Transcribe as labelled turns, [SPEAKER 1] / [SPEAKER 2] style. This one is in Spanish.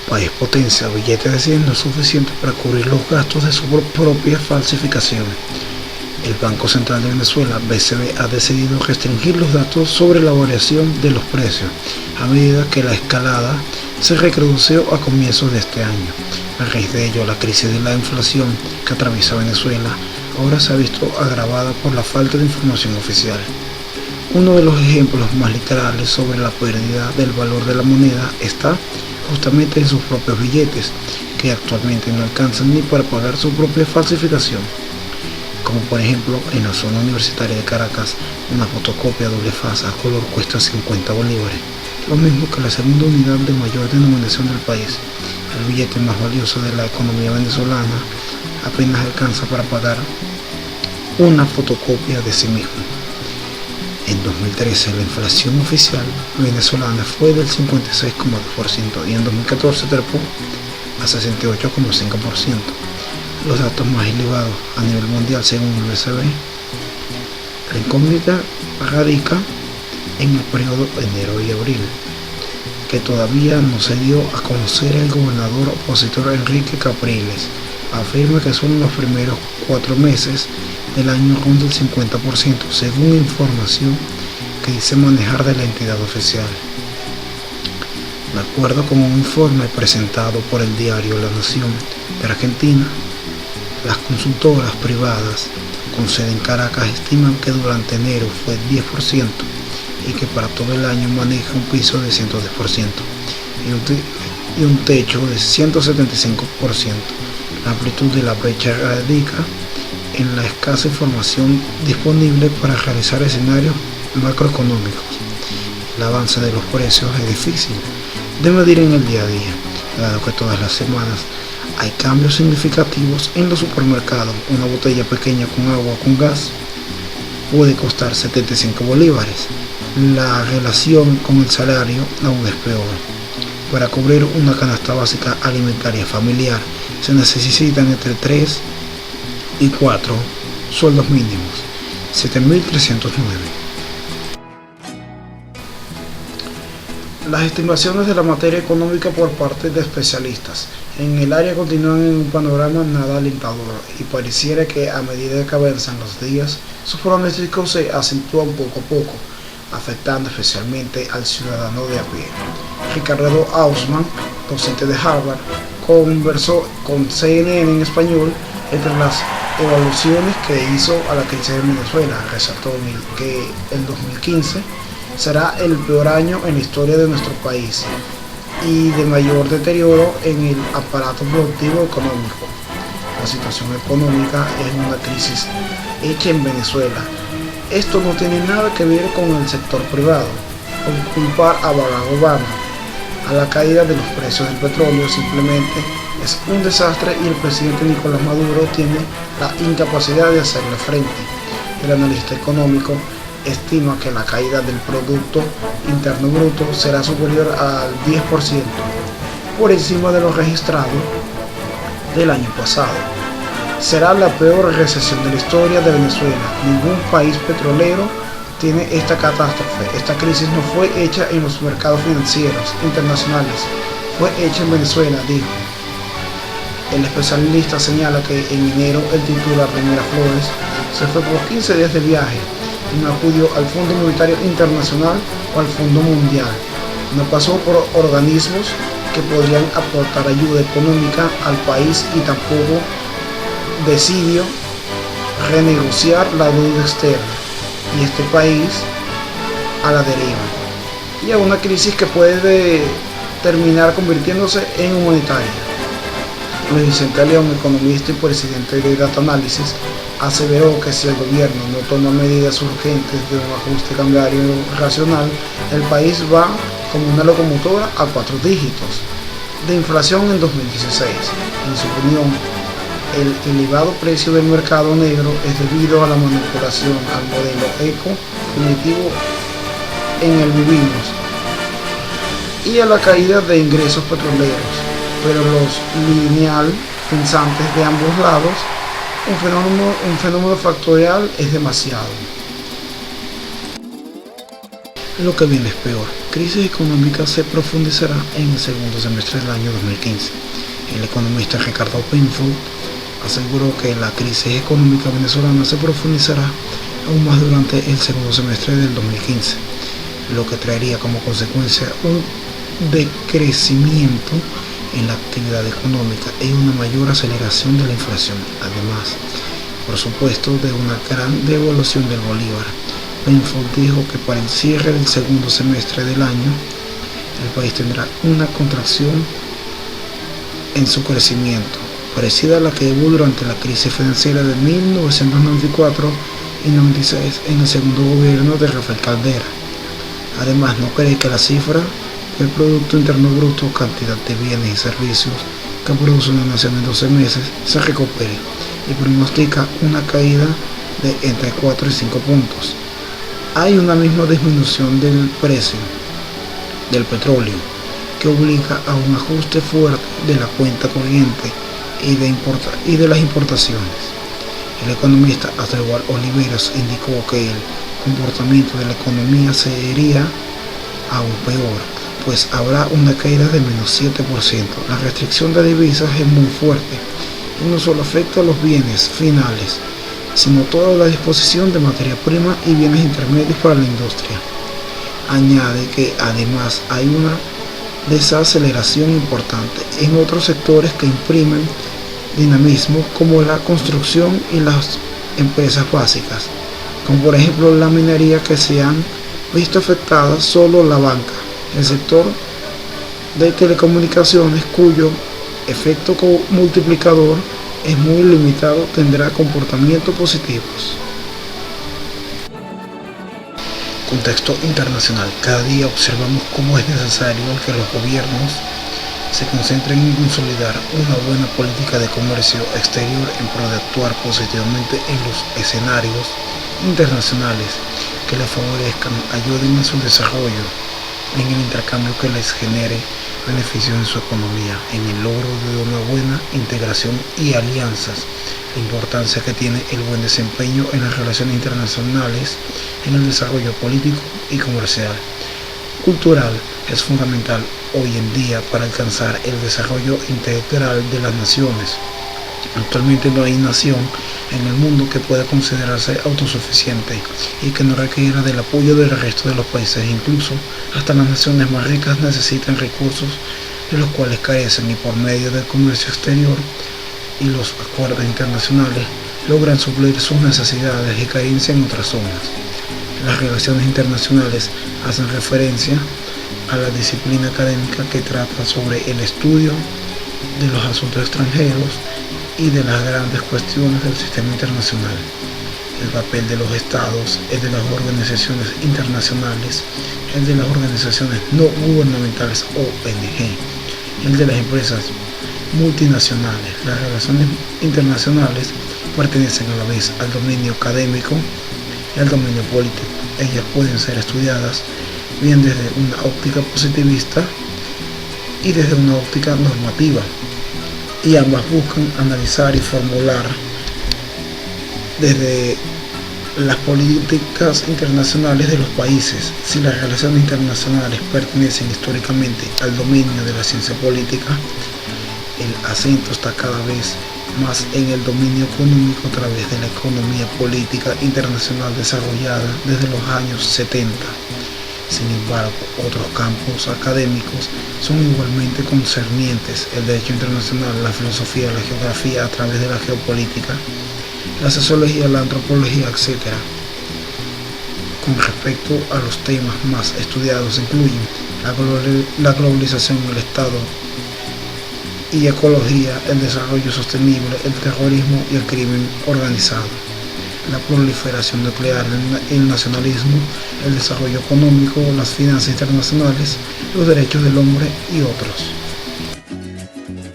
[SPEAKER 1] país potencia billetes de 100 no es suficiente para cubrir los gastos de su propia falsificación. El Banco Central de Venezuela, BCV, ha decidido restringir los datos sobre la variación de los precios a medida que la escalada se recrudeció a comienzos de este año. A raíz de ello, la crisis de la inflación que atraviesa Venezuela ahora se ha visto agravada por la falta de información oficial. Uno de los ejemplos más literales sobre la pérdida del valor de la moneda está justamente en sus propios billetes, que actualmente no alcanzan ni para pagar su propia falsificación. Como por ejemplo, en la zona universitaria de Caracas, una fotocopia doble faz a color cuesta 50 bolívares, lo mismo que la segunda unidad de mayor denominación del país. El billete más valioso de la economía venezolana apenas alcanza para pagar una fotocopia de sí mismo. En 2013 la inflación oficial venezolana fue del 56,2% y en 2014 trepó a 68,5%, los datos más elevados a nivel mundial según el BCV. La incógnita radica en el periodo de enero y abril, que todavía no se dio a conocer. El gobernador opositor Enrique Capriles afirma que solo en los primeros 4 meses del año ronda el 50%, según información que dice manejar de la entidad oficial. De acuerdo con un informe presentado por el diario La Nación de Argentina, las consultoras privadas con sede en Caracas estiman que durante enero fue 10% y que para todo el año maneja un piso de 110% y un techo de 175%. La amplitud de la brecha radica en la escasa información disponible para realizar escenarios macroeconómicos. El avance de los precios es difícil de medir en el día a día, dado que todas las semanas hay cambios significativos en los supermercados. Una botella pequeña con agua o con gas puede costar 75 bolívares. La relación con el salario aún es peor. Para cubrir una canasta básica alimentaria familiar se necesitan entre 3 y 4 sueldos mínimos, 7.309. Las estimaciones de la materia económica por parte de especialistas en el área continúan en un panorama nada alentador y pareciera que a medida que avanzan los días, sus pronósticos se acentúan poco a poco, afectando especialmente al ciudadano de a pie. Ricardo Hausmann, docente de Harvard, conversó con CNN en español entre las evaluaciones que hizo a la crisis de Venezuela. Resaltó que el 2015 será el peor año en la historia de nuestro país y de mayor deterioro en el aparato productivo económico. La situación económica es una crisis hecha en Venezuela. Esto no tiene nada que ver con el sector privado. Con culpar a Barack Obama a la caída de los precios del petróleo simplemente es un desastre y el presidente Nicolás Maduro tiene la incapacidad de hacerle frente. El analista económico estima que la caída del Producto Interno Bruto será superior al 10%, por encima de lo registrado del año pasado. Será la peor recesión de la historia de Venezuela. Ningún país petrolero tiene esta catástrofe. Esta crisis no fue hecha en los mercados financieros internacionales, fue hecha en Venezuela, dijo. El especialista señala que en enero el titular de Miraflores se fue por 15 días de viaje y no acudió al Fondo Monetario Internacional o al Fondo Mundial. No pasó por organismos que podrían aportar ayuda económica al país y tampoco decidió renegociar la deuda externa y este país a la deriva y a una crisis que puede terminar convirtiéndose en humanitaria. Luis Vicente León, economista y presidente de Data Analysis, aseveró que si el gobierno no toma medidas urgentes de un ajuste cambiario racional, el país va como una locomotora a 4 dígitos de inflación en 2016. En su opinión, el elevado precio del mercado negro es debido a la manipulación al modelo eco-punitivo en el vivimos y a la caída de ingresos petroleros, pero los lineal pensantes de ambos lados, un fenómeno factorial es demasiado. Lo que viene es peor. Crisis económica se profundizará en el segundo semestre del año 2015. El economista Ricardo Penfold aseguró que la crisis económica venezolana se profundizará aún más durante el segundo semestre del 2015, lo que traería como consecuencia un decrecimiento en la actividad económica y una mayor aceleración de la inflación, además, por supuesto, de una gran devaluación del bolívar. Penfold dijo que para el cierre del segundo semestre del año, el país tendrá una contracción en su crecimiento, parecida a la que hubo durante la crisis financiera de 1994 y 96 en el segundo gobierno de Rafael Caldera. Además, no cree que la cifra del Producto Interno Bruto, cantidad de bienes y servicios que produce una nación en 12 meses, se recupere y pronostica una caída de entre 4 y 5 puntos. Hay una misma disminución del precio del petróleo que obliga a un ajuste fuerte de la cuenta corriente y de las importaciones. El economista Asdrúbal Oliveros indicó que el comportamiento de la economía sería aún peor, pues habrá una caída de menos 7%. La restricción de divisas es muy fuerte y no solo afecta a los bienes finales, sino toda la disposición de materia prima y bienes intermedios para la industria. Añade que además hay una desaceleración importante en otros sectores que imprimen dinamismo, como la construcción y las empresas básicas, como por ejemplo la minería, que se han visto afectadas. Solo la banca, el sector de telecomunicaciones, cuyo efecto multiplicador es muy limitado, tendrá comportamientos positivos. Contexto internacional. Cada día observamos cómo es necesario que los gobiernos se concentren en consolidar una buena política de comercio exterior en pro de actuar positivamente en los escenarios internacionales que les favorezcan, ayuden a su desarrollo, en el intercambio que les genere beneficios en su economía, en el logro de una buena integración y alianzas, la importancia que tiene el buen desempeño en las relaciones internacionales, en el desarrollo político y comercial. Cultural es fundamental hoy en día para alcanzar el desarrollo integral de las naciones. Actualmente no hay nación en el mundo que pueda considerarse autosuficiente y que no requiera del apoyo del resto de los países. Incluso hasta las naciones más ricas necesitan recursos de los cuales carecen, y por medio del comercio exterior y los acuerdos internacionales logran suplir sus necesidades y carencias en otras zonas. Las relaciones internacionales hacen referencia a la disciplina académica que trata sobre el estudio de los asuntos extranjeros y de las grandes cuestiones del sistema internacional. El papel de los estados, el de las organizaciones internacionales, el de las organizaciones no gubernamentales ONG, el de las empresas multinacionales. Las relaciones internacionales pertenecen a la vez al dominio académico y al dominio político. Ellas pueden ser estudiadas bien desde una óptica positivista y desde una óptica normativa, y ambas buscan analizar y formular desde las políticas internacionales de los países. Si las relaciones internacionales pertenecen históricamente al dominio de la ciencia política, el acento está cada vez más en el dominio económico a través de la economía política internacional desarrollada desde los años 70. Sin embargo, otros campos académicos son igualmente concernientes: el derecho internacional, la filosofía, la geografía a través de la geopolítica, la sociología, la antropología, etc. Con respecto a los temas más estudiados, incluyen la globalización, el Estado y ecología, el desarrollo sostenible, el terrorismo y el crimen organizado, la proliferación nuclear, el nacionalismo, el desarrollo económico, las finanzas internacionales, los derechos del hombre y otros.